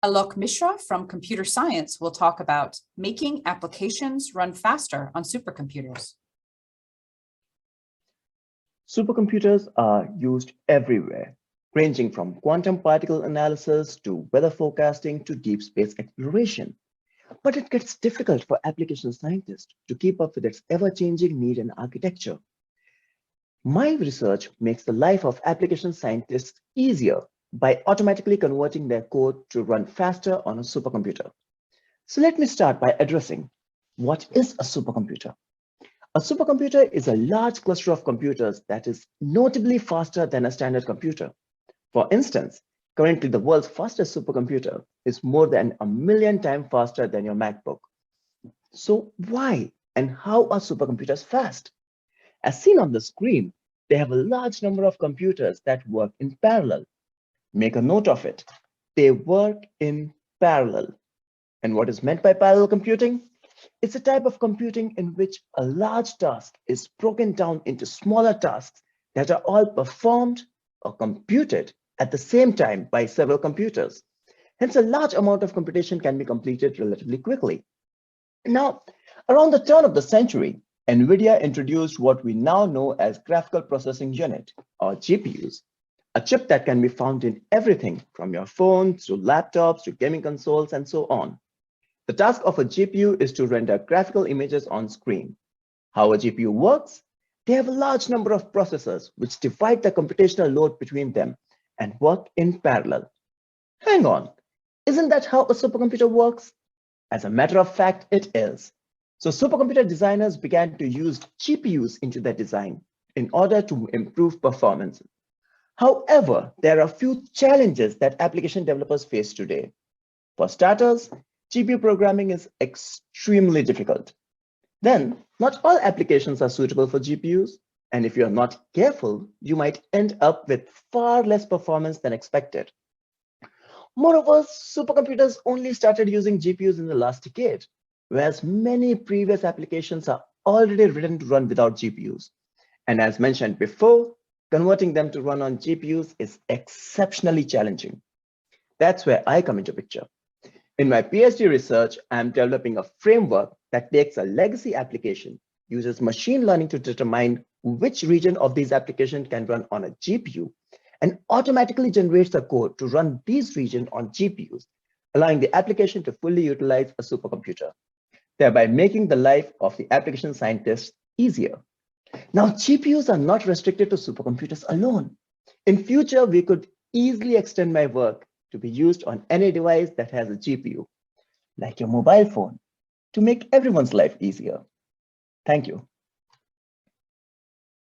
Alok Mishra from Computer Science will talk about making applications run faster on supercomputers. Supercomputers are used everywhere, ranging from quantum particle analysis to weather forecasting to deep space exploration. But it gets difficult for application scientists to keep up with its ever-changing need and architecture. My research makes the life of application scientists easier by automatically converting their code to run faster on a supercomputer. So let me start by addressing what is a supercomputer. A supercomputer is a large cluster of computers that is notably faster than a standard computer. For instance, currently the world's fastest supercomputer is more than 1,000,000 times faster than your MacBook. So why and how are supercomputers fast? As seen on the screen, they have a large number of computers that work in parallel. Make a note of it. They work in parallel. And what is meant by parallel computing? It's a type of computing in which a large task is broken down into smaller tasks that are all performed or computed at the same time by several computers. Hence, a large amount of computation can be completed relatively quickly. Now, around the turn of the century, NVIDIA introduced what we now know as Graphical Processing Unit, or GPUs, a chip that can be found in everything from your phones to laptops to gaming consoles and so on. The task of a GPU is to render graphical images on screen. How a GPU works? They have a large number of processors which divide the computational load between them and work in parallel. Hang on, isn't that how a supercomputer works? As a matter of fact, it is. So supercomputer designers began to use GPUs into their design in order to improve performance. However, there are a few challenges that application developers face today. For starters, GPU programming is extremely difficult. Then, not all applications are suitable for GPUs, and if you're not careful, you might end up with far less performance than expected. Moreover, supercomputers only started using GPUs in the last decade, whereas many previous applications are already written to run without GPUs. And as mentioned before, converting them to run on GPUs is exceptionally challenging. That's where I come into picture. In my PhD research, I'm developing a framework that takes a legacy application, uses machine learning to determine which region of these applications can run on a GPU, and automatically generates the code to run these regions on GPUs, allowing the application to fully utilize a supercomputer, thereby making the life of the application scientist easier. Now, GPUs are not restricted to supercomputers alone. In future, we could easily extend my work to be used on any device that has a GPU, like your mobile phone, to make everyone's life easier. Thank you.